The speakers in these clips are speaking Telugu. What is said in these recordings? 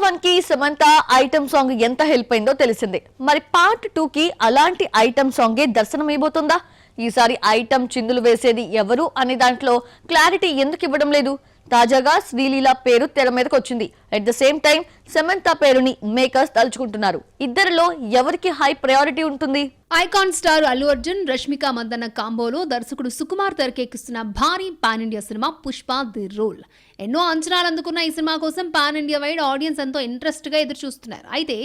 పుష్ప 1 కి సమంత ఐటమ్ సాంగ్ ఎంత హెల్ప్ అయిందో తెలిసిందే. మరి పార్ట్ 2 కి అలాంటి ఐటమ్ సాంగే దర్శనం ఇవ్వబోతుందా? ఈసారి ఐటమ్ చిందులు వేసేది ఎవరు అనే దాంట్లో క్లారిటీ ఎందుకు ఇవ్వడం లేదు? తాజాగా శ్రీలీల పేరు తెర మీదకి వచ్చింది. At the same time Samantha పేరుని మేకర్స్ తలుచుకుంటున్నారు. ఇద్దరిలో ఎవరికి హై ప్రయారిటీ ఉంటుంది? ఐకాన్ స్టార్ అల్లు అర్జున్, రష్మిక మందన్న కాంబోలో దర్శకుడు సుకుమార్ తెరకెక్కిస్తున్న భారీ pan India cinema Pushpa the rule. ఎన్నో అంచనాలు అందుకున్న ఈ సినిమా కోసం పాన్ ఇండియా వైడ్ ఆడియన్స్ ఎంతో ఇంట్రెస్ట్ గా ఎదురు చూస్తున్నారు. అయితే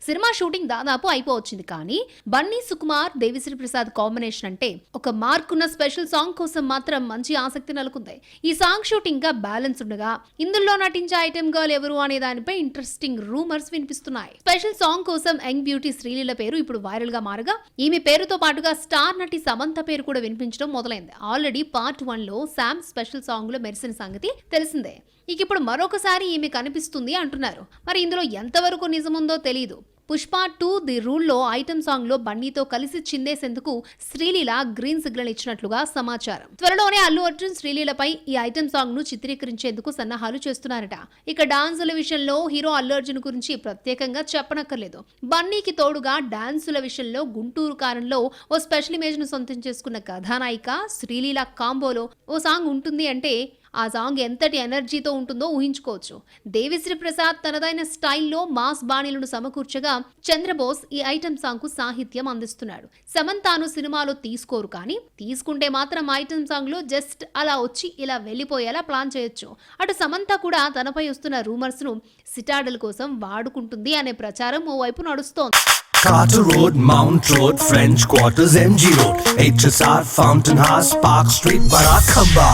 సినిమా షూటింగ్ దాదాపు అయిపోవచ్చింది. కానీ బన్నీ, సుకుమార్, దేవిశ్రీ ప్రసాద్ కాంబినేషన్ అంటే ఒక మార్కున్న స్పెషల్ సాంగ్ కోసం మాత్రం మంచి ఆసక్తి నెలకొంది. ఈ సాంగ్ షూటింగ్ గా బ్యాలెన్స్ ఉండగా ఇందులో నటించే ఐటెం గర్ల్ ఎవరు అనే దానిపై ఇంట్రెస్టింగ్ రూమర్స్ వినిపిస్తున్నాయి. స్పెషల్ సాంగ్ కోసం యంగ్ బ్యూటీ శ్రీలీల పేరు ఇప్పుడు వైరల్ గా మారగా ఈమె పేరుతో పాటుగా స్టార్ నటి సమంత పేరు కూడా వినిపించడం మొదలైంది. ఆల్రెడీ పార్ట్ 1 లో శామ్ స్పెషల్ సాంగ్ లో మెరిసిన సంగతి తెలిసిందే. ఇక ఇప్పుడు మరొకసారి ఈమె కనిపిస్తుంది అంటున్నారు. మరి ఇందులో ఎంతవరకు నిజముందో తెలియదు. పుష్ప 2 ది రూల్ లో ఐటమ్ సాంగ్ లో బన్నీతో కలిసి చిందేసేందుకు శ్రీలీల గ్రీన్ సిగ్నల్ ఇచ్చినట్లుగా సమాచారం. త్వరలోనే అల్లు అర్జున్ శ్రీలీలపై ఈ ఐటమ్ సాంగ్ ను చిత్రీకరించేందుకు సన్నాహాలు చేస్తున్నారట. ఇక డాన్సుల విషయంలో హీరో అల్లు అర్జున్ గురించి ప్రత్యేకంగా చెప్పనక్కర్లేదు. బన్నీకి తోడుగా డాన్సుల విషయంలో గుంటూరు కారంలో ఓ స్పెషల్ ఇమేజ్ ను సొంతం చేసుకున్న కథానాయిక శ్రీలీల కాంబోలో ఓ సాంగ్ ఉంటుంది అంటే ఆ సాంగ్ ఎంతటి ఎనర్జీతో ఉంటుందో ఊహించుకోవచ్చు. దేవిశ్రీ ప్రసాద్ తనదైన స్టైల్లో మాస్ బాణీలను సమకూర్చగా చంద్రబోస్ ఈ ఐటమ్ సాంగ్ కు సాహిత్యం అందిస్తున్నాడు. సమంతాను సినిమాలో తీసుకోరు, కానీ తీసుకుంటే మాత్రం ఐటమ్ సాంగ్ లో జస్ట్ అలా వచ్చి ఇలా వెళ్లిపోయేలా ప్లాన్ చేయొచ్చు. అటు సమంత కూడా తనపై వస్తున్న రూమర్స్ ను సిటాడల్ కోసం వాడుకుంటుంది అనే ప్రచారం ఓవైపు నడుస్తోంది. Carter Road, Mount Road, French Quarters, MG Road, HSR, Fountain House, Park Street, Barakamba.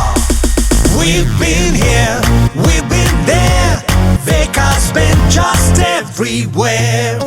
We've been here, we've been there, Vekas been just everywhere.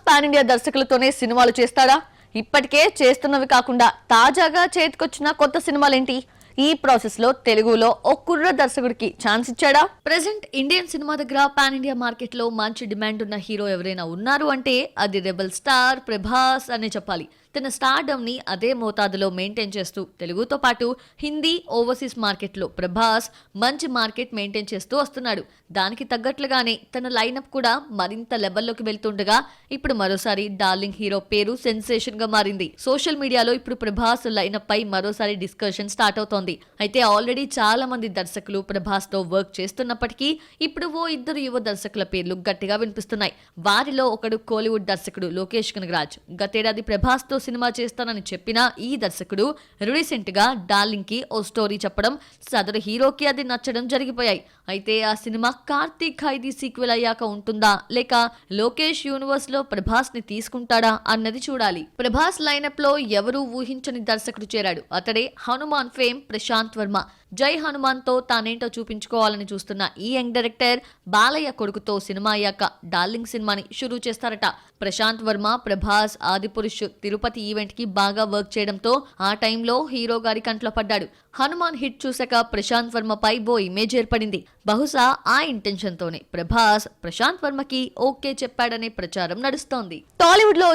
Pan India దర్శకులతోనే సినిమాలు చేస్తాడా? ఇప్పటికే చేస్తున్నవి కాకుండా తాజాగా చేతికొచ్చిన కొత్త సినిమాలేంటి? ఈ ప్రాసెస్ లో తెలుగులో ఓ కుర్ర దర్శకుడికి ఛాన్స్ ఇచ్చాడా? ప్రెసెంట్ ఇండియన్ సినిమా దగ్గర పాన్ ఇండియా మార్కెట్ లో మంచి డిమాండ్ ఉన్న హీరో ఎవరైనా ఉన్నారు అంటే అది రెబల్ స్టార్ ప్రభాస్ అనే చెప్పాలి. తన స్టార్డమ్ ని అదే మోతాదులో మెయింటైన్ చేస్తూ తెలుగుతో పాటు హిందీ, ఓవర్సీస్ మార్కెట్ లో ప్రభాస్ మంచి మార్కెట్ మెయింటైన్ చేస్తూ వస్తున్నాడు. దానికి తగ్గట్లుగానే తన లైనప్ కూడా మరింత లెవెల్లోకి వెళ్తుండగా ఇప్పుడు మరోసారి డార్లింగ్ హీరో పేరు సెన్సేషన్ గా మారింది. సోషల్ మీడియాలో ఇప్పుడు ప్రభాస్ లైనప్ పై మరోసారి డిస్కషన్ స్టార్ట్ అవుతోంది. అయితే ఆల్రెడీ చాలా మంది దర్శకులు ప్రభాస్ తో వర్క్ చేస్తున్నప్పటికీ ఇప్పుడు ఓ ఇద్దరు యువ దర్శకుల పేర్లు గట్టిగా వినిపిస్తున్నాయి. వారిలో ఒకడు కోలీవుడ్ దర్శకుడు లోకేష్ కనగరాజ్. గతేడాది ప్రభాస్ తో సినిమా చేస్తానని చెప్పిన ఈ దర్శకుడు రీసెంట్ గా డార్లింగ్ కి ఓ స్టోరీ చెప్పడం, సదరు హీరోకి అది నచ్చడం జరిగిపోయాయి. అయితే ఆ సినిమా కార్తీక్ ఖైదీ సీక్వెల్ అయ్యాక ఉంటుందా, లేక లోకేష్ యూనివర్స్ లో ప్రభాస్ ని తీసుకుంటాడా అన్నది చూడాలి. ప్రభాస్ లైనప్ లో ఎవరూ ఊహించని దర్శకుడు చేరాడు. అతడే హనుమాన్ ఫేమ్ ప్రశాంత్ వర్మ. జై హనుమాన్ తో తానేంటో చూపించుకోవాలని చూస్తున్న ఈ యంగ్ డైరెక్టర్ బాలయ్య కొడుకుతో సినిమా అయ్యాక డార్లింగ్ సినిమాని షురూ చేస్తారట. ప్రశాంత్ వర్మ ప్రభాస్ ఆదిపురుష్ తిరుపతి ఈవెంట్ కి బాగా వర్క్ చేయడంతో ఆ టైంలో హీరో గారి కంట్లో పడ్డాడు. హనుమాన్ హిట్ చూసాక ప్రశాంత్ వర్మ పై ఓ ఇమేజ్ ఏర్పడింది. బహుశా ఆ ఇంటెన్షన్ తోనే ప్రభాస్ ప్రశాంత్ వర్మకి ఓకే చెప్పాడనే ప్రచారం నడుస్తోంది. టాలీవుడ్ లో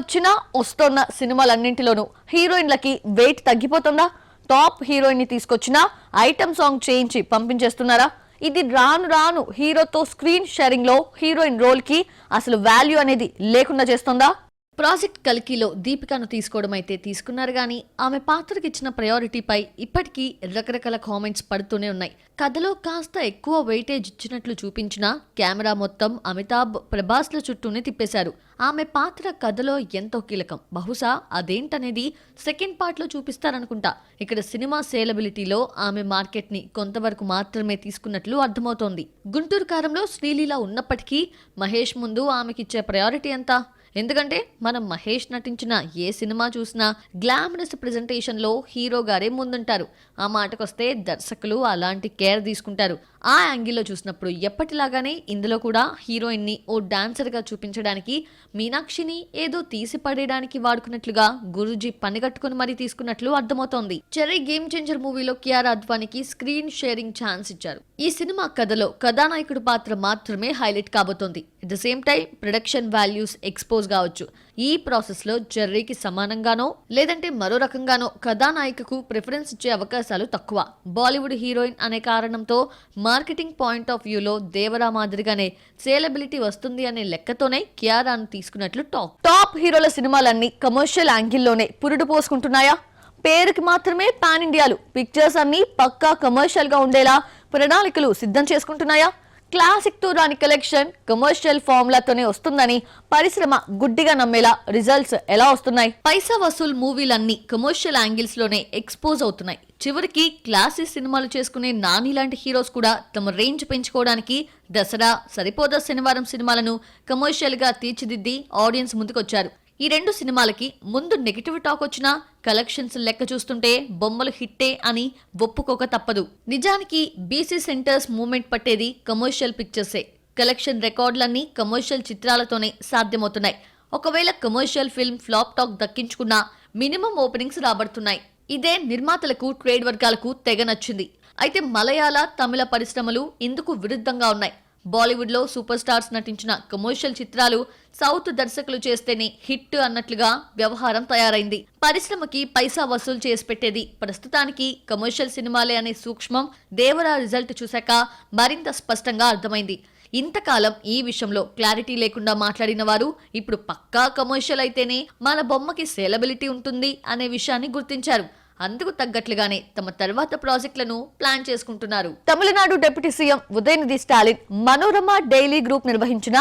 వస్తున్న సినిమాలన్నింటిలోనూ హీరోయిన్లకి వెయిట్ తగ్గిపోతుందా? టాప్ హీరోయిన్ ని తీసుకొచ్చిన ఐటమ్ సాంగ్ చేయించి పంపించేస్తున్నారా? ఇది రాను రాను హీరోతో స్క్రీన్ షేరింగ్ లో హీరోయిన్ రోల్ కి అసలు వాల్యూ అనేది లేకుండా చేస్తుందా? ప్రాజెక్ట్ కల్కిలో దీపికను తీసుకోవడం అయితే తీసుకున్నారు, కానీ ఆమె పాత్రకి ఇచ్చిన ప్రయారిటీపై ఇప్పటికీ రకరకాల కామెంట్స్ పడుతూనే ఉన్నాయి. కథలో కాస్త ఎక్కువ వెయిటేజ్ ఇచ్చినట్లు చూపించిన కెమెరా మొత్తం అమితాబ్ ప్రభాస్ల చుట్టూనే తిప్పేశారు. ఆమె పాత్ర కథలో ఎంతో కీలకం. బహుశా అదేంటనేది సెకండ్ పార్ట్ లో చూపిస్తారనుకుంటా. ఇక్కడ సినిమా సేలబిలిటీలో ఆమె మార్కెట్ ని కొంతవరకు మాత్రమే తీసుకున్నట్లు అర్థమవుతోంది. గుంటూరు కారంలో శ్రీలీల ఉన్నప్పటికీ మహేష్ ముందు ఆమెకిచ్చే ప్రయారిటీ ఎంత? ఎందుకంటే మనం మహేష్ నటించిన ఏ సినిమా చూసినా గ్లామరస్ ప్రెజెంటేషన్ లో హీరో గారే ముందుంటారు. ఆ మాటకొస్తే దర్శకులు అలాంటి కేర్ తీసుకుంటారు. ఆ యాంగిల్లో చూసినప్పుడు ఎప్పటిలాగానే ఇందులో కూడా హీరోయిన్ ని ఓ డాన్సర్ గా చూపించడానికి మీనాక్షిని ఏదో తీసి పడేయడానికి వాడుకున్నట్లుగా గురూజీ పనిగట్టుకుని మరీ తీసుకున్నట్లు అర్థమవుతోంది. చెర్రీ గేమ్ చేంజర్ మూవీలో కియారా అద్వానికి స్క్రీన్ షేరింగ్ ఛాన్స్ ఇచ్చారు. ఈ సినిమా కథలో కథానాయకుడు పాత్ర మాత్రమే హైలైట్ కాబోతోంది. At the same time production values expose కావచ్చు. ఈ ప్రాసెస్ లో జెర్రీకి సమానంగానో లేదంటే మరో రకంగానో కథానాయికకు ప్రిఫరెన్స్ ఇచ్చే అవకాశాలు తక్కువ. బాలీవుడ్ హీరోయిన్ అనే కారణంతో మార్కెటింగ్ పాయింట్ ఆఫ్ వ్యూలో దేవరా మాదిరిగానే సేలబిలిటీ వస్తుంది అనే లెక్కతోనే కియారాను తీసుకున్నట్లు టాప్ హీరోల సినిమాలన్నీ కమర్షియల్ యాంగిల్లోనే పురుడు పోసుకుంటున్నాయా? పేరుకి మాత్రమే పాన్ ఇండియాలు, పిక్చర్స్ అన్ని పక్కా కమర్షియల్ గా ఉండేలా ప్రణాళికలు సిద్ధం చేసుకుంటున్నాయా? క్లాసిక్ తో రాని కలెక్షన్ కమర్షియల్ ఫార్ములాతోనే వస్తుందని పరిశ్రమ గుడ్డిగా నమ్మేలా రిజల్ట్స్ ఎలా వస్తున్నాయి? పైసా వసూల్ మూవీలన్నీ కమర్షియల్ యాంగిల్స్ లోనే ఎక్స్పోజ్ అవుతున్నాయి. చివరికి క్లాసిక్ సినిమాలు చేసుకునే నాని లాంటి హీరోస్ కూడా తమ రేంజ్ పెంచుకోవడానికి దసరా, సరిపోదా శనివారం సినిమాలను కమర్షియల్ గా తీర్చిదిద్ది ఆడియన్స్ ముందుకొచ్చారు. ఈ రెండు సినిమాలకి ముందు నెగిటివ్ టాక్ వచ్చినా కలెక్షన్స్ లెక్క చూస్తుంటే బొమ్మలు హిట్టే అని ఒప్పుకోక తప్పదు. నిజానికి బీసీ సెంటర్స్ మూవ్మెంట్ పట్టేది కమర్షియల్ పిక్చర్సే. కలెక్షన్ రికార్డులన్నీ కమర్షియల్ చిత్రాలతోనే సాధ్యమవుతున్నాయి. ఒకవేళ కమర్షియల్ ఫిల్మ్ ఫ్లాప్ టాక్ దక్కించుకున్నా మినిమం ఓపెనింగ్స్ రాబడుతున్నాయి. ఇదే నిర్మాతలకు, ట్రేడ్ వర్గాలకు తెగ నచ్చింది. అయితే మలయాళ, తమిళ పరిశ్రమలు ఇందుకు విరుద్ధంగా ఉన్నాయి. బాలీవుడ్ లో సూపర్ స్టార్స్ నటించిన కమర్షియల్ చిత్రాలు సౌత్ దర్శకులు చేస్తేనే హిట్ అన్నట్లుగా వ్యవహారం తయారైంది. పరిశ్రమకి పైసా వసూలు చేసి పెట్టేది ప్రస్తుతానికి కమర్షియల్ సినిమాలే అనే సూక్ష్మం దేవరా రిజల్ట్ చూశాక మరింత స్పష్టంగా అర్థమైంది. ఇంతకాలం ఈ విషయంలో క్లారిటీ లేకుండా మాట్లాడిన వారు ఇప్పుడు పక్కా కమర్షియల్ అయితేనే మన బొమ్మకి సేలబిలిటీ ఉంటుంది అనే విషయాన్ని గుర్తించారు. అందుకు తగ్గట్లుగానే తమ తర్వాత ప్రాజెక్టులను ప్లాన్ చేసుకుంటున్నారు. Tamil Nadu deputy CM Udhayanidhi Stalin Manorama daily group నిర్వహించిన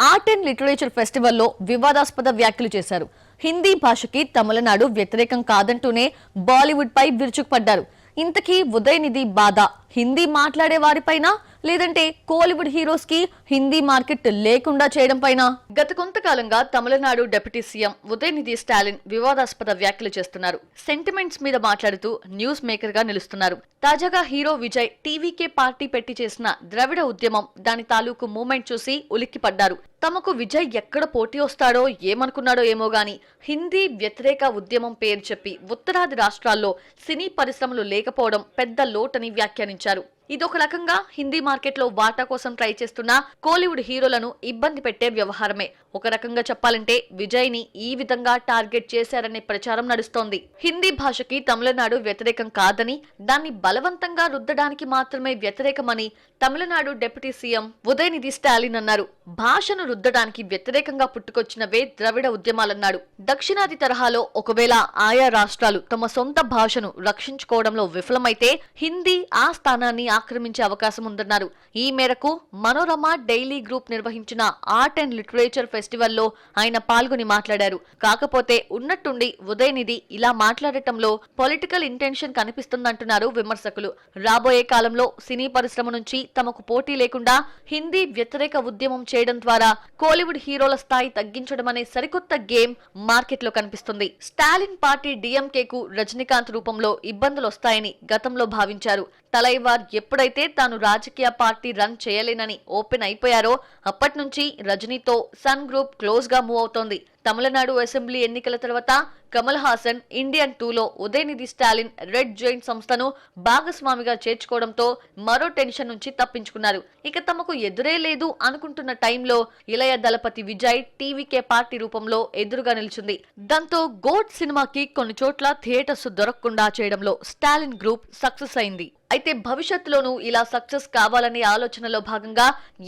ఆర్ట్ అండ్ లిటరేచర్ ఫెస్టివల్లో వివాదాస్పద వ్యాఖ్యలు చేశారు. హిందీ భాషకి తమిళనాడు వ్యతిరేకం కాదంటూనే బాలీవుడ్ పై విరుచుకుపడ్డారు. ఇంతకీ ఉదయనిధి బాధ హిందీ మాట్లాడే వారిపైన లేదంటే కోలీవుడ్ హీరోస్ కి హిందీ మార్కెట్ లేకుండా చేయడం పైన? గత కొంతకాలంగా తమిళనాడు డిప్యూటీ సీఎం ఉదయనిధి స్టాలిన్ వివాదాస్పద వ్యాఖ్యలు చేస్తున్నారు. సెంటిమెంట్స్ మీద మాట్లాడుతూ న్యూస్ మేకర్ గా నిలుస్తున్నారు. తాజాగా హీరో విజయ్ టీవీకే పార్టీ పెట్టి చేసిన ద్రవిడ ఉద్యమం, దాని తాలూకు మూమెంట్ చూసి ఉలిక్కిపడ్డారు. తమకు విజయ్ ఎక్కడ పోటీ వస్తాడో ఏమనుకున్నాడో ఏమో గాని హిందీ వ్యతిరేక ఉద్యమం పేరు చెప్పి ఉత్తరాది రాష్ట్రాల్లో సినీ పరిశ్రమలు లేకపోవడం పెద్ద లోటని వ్యాఖ్యానించారు. ఇదొక రకంగా హిందీ మార్కెట్లో వాటా కోసం ట్రై చేస్తున్న కోలీవుడ్ హీరోలను ఇబ్బంది పెట్టే వ్యవహారమే. ఒక రకంగా చెప్పాలంటే విజయ్ ని ఈ విధంగా టార్గెట్ చేశారనే ప్రచారం నడుస్తోంది. హిందీ భాషకి తమిళనాడు వ్యతిరేకం కాదని, దాన్ని బలవంతంగా రుద్దడానికి మాత్రమే వ్యతిరేకమని తమిళనాడు డిప్యూటీ సీఎం ఉదయనిధి స్టాలిన్ అన్నారు. భాషను రుద్దడానికి వ్యతిరేకంగా పుట్టుకొచ్చినవే ద్రవిడ ఉద్యమాలన్నాడు. దక్షిణాది తరహాలో ఒకవేళ ఆయా రాష్ట్రాలు తమ సొంత భాషను రక్షించుకోవడంలో విఫలమైతే హిందీ ఆ స్థానాన్ని ఆక్రమించే అవకాశం ఉందన్నారు. ఈ మేరకు మనోరమ డైలీ గ్రూప్ నిర్వహించిన ఆర్ట్ అండ్ లిటరేచర్ ఫెస్టివల్లో ఆయన పాల్గొని మాట్లాడారు. కాకపోతే ఉన్నట్టుండి ఉదయనిధి ఇలా మాట్లాడటంలో పొలిటికల్ ఇంటెన్షన్ కనిపిస్తుందంటున్నారు విమర్శకులు. రాబోయే కాలంలో సినీ పరిశ్రమ నుంచి తమకు పోటీ లేకుండా హిందీ వ్యతిరేక ఉద్యమం చేయడం ద్వారా కోలీవుడ్ హీరోల స్థాయి తగ్గించడం అనే సరికొత్త గేమ్ మార్కెట్ లో కనిపిస్తుంది. స్టాలిన్ పార్టీ డిఎంకే కు రజనీకాంత్ రూపంలో ఇబ్బందులు వస్తాయని గతంలో భావించారు. తలైవార్ ఎప్పుడైతే తాను రాజకీయ పార్టీ రన్ చేయలేనని ఓపెన్ అయిపోయారో అప్పటి నుంచి రజనీతో సన్ గ్రూప్ క్లోజ్ గా మూవ్ అవుతోంది. తమిళనాడు అసెంబ్లీ ఎన్నికల తర్వాత కమల్ హాసన్ ఇండియన్ 2లో ఉదయనిధి స్టాలిన్ రెడ్ జైంట్ సంస్థను భాగస్వామిగా చేర్చుకోవడంతో మరో టెన్షన్ నుంచి తప్పించుకున్నారు. ఇక తమకు ఎదురే లేదు అనుకుంటున్న టైంలో ఇళయ దళపతి విజయ్ టీవీకే పార్టీ రూపంలో ఎదురుగా నిలిచింది. దాంతో గోడ్ సినిమాకి కొన్ని చోట్ల థియేటర్స్ దొరకకుండా చేయడంలో స్టాలిన్ గ్రూప్ సక్సెస్ అయింది. అయితే భవిష్యత్తులోనూ ఇలా సక్సెస్ కావాలనే ఆలోచనలో భాగంగా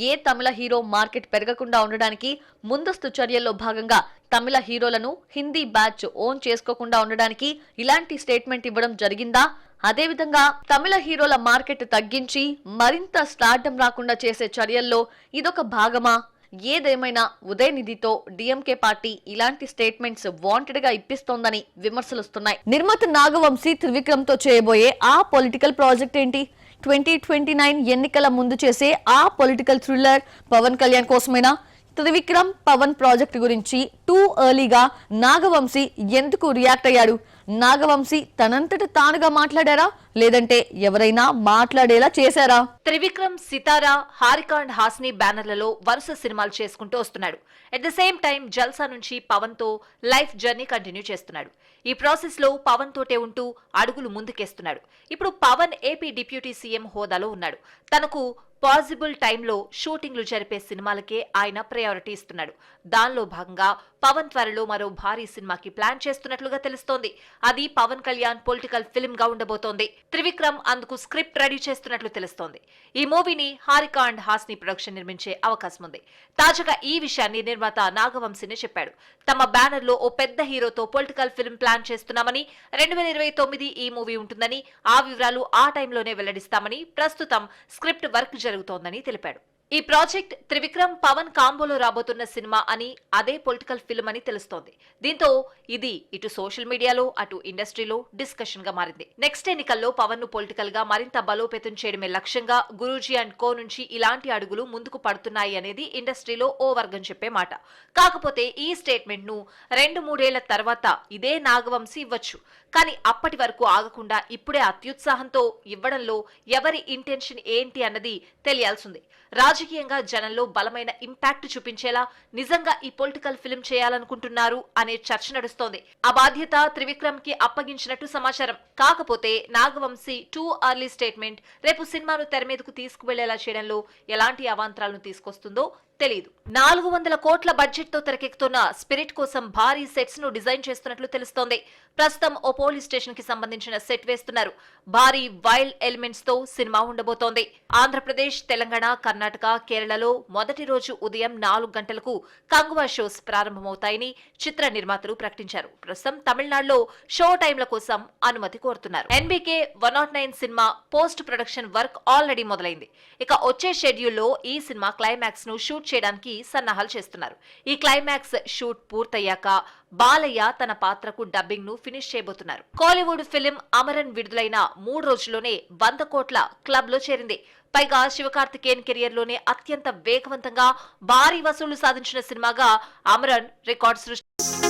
ఏ తమిళ హీరో మార్కెట్ పెరగకుండా ఉండడానికి ముందస్తు చర్యల్లో భాగంగా తమిళ హీరోలను హిందీ బ్యాచ్ ఓన్ చేసుకోకుండా ఉండడానికి ఇలాంటి స్టేట్మెంట్ ఇవ్వడం జరిగిందా? అదేవిధంగా తమిళ హీరోల మార్కెట్ తగ్గించి మరింత స్టార్డమ్ రాకుండా చేసే చర్యల్లో ఇదొక భాగమా? ఏదేమైనా ఉదయనిధితో డిఎంకే పార్టీ ఇలాంటి స్టేట్మెంట్స్ వాంటెడ్ గా ఇప్పిస్తోందని విమర్శలుస్తున్నాయి. నిర్మాత నాగవంశీ త్రివిక్రమ్ తో చేయబోయే ఆ పొలిటికల్ ప్రాజెక్ట్ ఏంటి? 2029 ఎన్నికల ముందు చేసే ఆ పొలిటికల్ థ్రిల్లర్ పవన్ కళ్యాణ్ కోసమేనా? త్రివిక్రమ్ పవన్ ప్రాజెక్ట్ గురించి టూ ఎర్లీగా నాగవంశీ ఎందుకు రియాక్ట్ అయ్యాడు? నాగవంశీ తనంతట తానుగా మాట్లాడారా లేదంటే ఎవరైనా మాట్లాడేలా చేశారా? త్రివిక్రమ్, సితారా, హారిక అండ్ హాస్ని బ్యానర్లలో వరుస సినిమాలు చేసుకుంటూ వస్తున్నాడు. ఎట్ ద సేమ్ టైం జల్సా నుంచి పవన్ తో లైఫ్ జర్నీ కంటిన్యూ చేస్తున్నాడు. ఈ ప్రాసెస్ లో పవన్ తోటే ఉంటూ అడుగులు ముందుకేస్తున్నాడు. ఇప్పుడు పవన్ ఏపీ డిప్యూటీ సీఎం హోదాలో ఉన్నాడు. తనకు పాసిబుల్ టైంలో షూటింగ్లు జరిపే సినిమాలకే ఆయన ప్రయారిటీ ఇస్తున్నాడు. దానిలో భాగంగా పవన్ త్వరలో మరో భారీ సినిమాకి ప్లాన్ చేస్తున్నట్లుగా తెలుస్తోంది. అది పవన్ కళ్యాణ్ పొలిటికల్ ఫిల్మ్ గా ఉండబోతోంది. త్రివిక్రమ్ అందుకు స్క్రిప్ట్ రెడీ చేస్తున్నట్లు తెలుస్తోంది. ఈ మూవీని హారిక అండ్ హాస్ని ప్రొడక్షన్ నిర్మించే అవకాశం ఉంది. తాజాగా ఈ విషయాన్ని నిర్మాత నాగవంశీనే చెప్పాడు. తమ బ్యానర్ లో ఓ పెద్ద హీరోతో పొలిటికల్ ఫిల్మ్ ప్లాన్ చేస్తున్నామని, 2029 ఈ మూవీ ఉంటుందని, ఆ వివరాలు ఆ టైంలోనే వెల్లడిస్తామని, ప్రస్తుతం స్క్రిప్ట్ వర్క్ జరుగుతోందని తెలిపాడు. ఈ ప్రాజెక్ట్ త్రివిక్రమ్ పవన్ కాంబోలో రాబోతున్న సినిమా అని, అదే పొలిటికల్ ఫిల్మ్ అని తెలుస్తోంది. దీంతో ఇది ఇటు సోషల్ మీడియాలో అటు ఇండస్ట్రీలో డిస్కషన్ గా మారింది. నెక్స్ట్ ఎన్నికల్లో పవన్ ను పొలిటికల్ గా మరింత బలోపేతం చేయడమే లక్ష్యంగా గురూజీ అండ్ కో నుంచి ఇలాంటి అడుగులు ముందుకు పడుతున్నాయి అనేది ఇండస్ట్రీలో ఓ వర్గం చెప్పే మాట. కాకపోతే ఈ స్టేట్మెంట్ ను 2-3 ఏళ్ల తర్వాత ఇదే నాగవంశీ ఇవ్వచ్చు. కానీ అప్పటి వరకు ఆగకుండా ఇప్పుడే అత్యుత్సాహంతో ఇవ్వడంలో ఎవరి ఇంటెన్షన్ ఏంటి అన్నది తెలియాల్సింది. రాజకీయంగా జనంలో బలమైన ఇంపాక్ట్ చూపించేలా నిజంగా ఈ పొలిటికల్ ఫిల్మ్ చేయాలనుకుంటున్నారు అనే చర్చ నడుస్తోంది. ఆ బాధ్యత త్రివిక్రమ్ కి అప్పగించినట్టు సమాచారం. కాకపోతే నాగవంశీ టూ అర్లీ స్టేట్మెంట్ రేపు సినిమాను తెర మీదకు తీసుకువెళ్లేలా చేయడంలో ఎలాంటి అవాంతరాలను తీసుకొస్తుందో తెలియదు. 400 కోట్ల బడ్జెట్ తో తెరకెక్కుతున్న స్పిరిట్ కోసం భారీ సెట్స్ ను డిజైన్ చేస్తున్నట్లు తెలుస్తోంది. ప్రస్తుతం ఓ పోలీస్ స్టేషన్ కి సంబంధించిన సెట్ వేస్తున్నారు. భారీ వైల్డ్ ఎలిమెంట్స్ తో సినిమా ఉండబోతోంది. ఆంధ్రప్రదేశ్, తెలంగాణ, కర్ణాటక, కేరళలో మొదటి రోజు ఉదయం 4 గంటలకు కంగువా షోస్ ప్రారంభమవుతాయని చిత్ర నిర్మాతలు ప్రకటించారు. ప్రస్తుతం తమిళనాడులో షో టైంల కోసం అనుమతి కోరుతున్నారు. NBK 109 cinema post production work already మొదలైంది. ఇక వచ్చే షెడ్యూల్లో ఈ సినిమా క్లైమాక్స్ ను షూట్ చేయడానికి సన్నాహాలు చేస్తున్నారు. ఈ క్లైమాక్స్ షూట్ పూర్తయ్యాక బాలయ్య తన పాత్రకు డబ్బింగ్ ను ఫినిష్ చేయబోతున్నారు. కోలీవుడ్ ఫిలిం అమరన్ విడుదలైన 3 రోజుల్లోనే 100 కోట్ల క్లబ్ లో చేరింది. పైగా శివకార్తికేయన్ కెరియర్ లోనే అత్యంత వేగవంతంగా భారీ వసూళ్లు సాధించిన సినిమాగా అమరన్ రికార్డు సృష్టి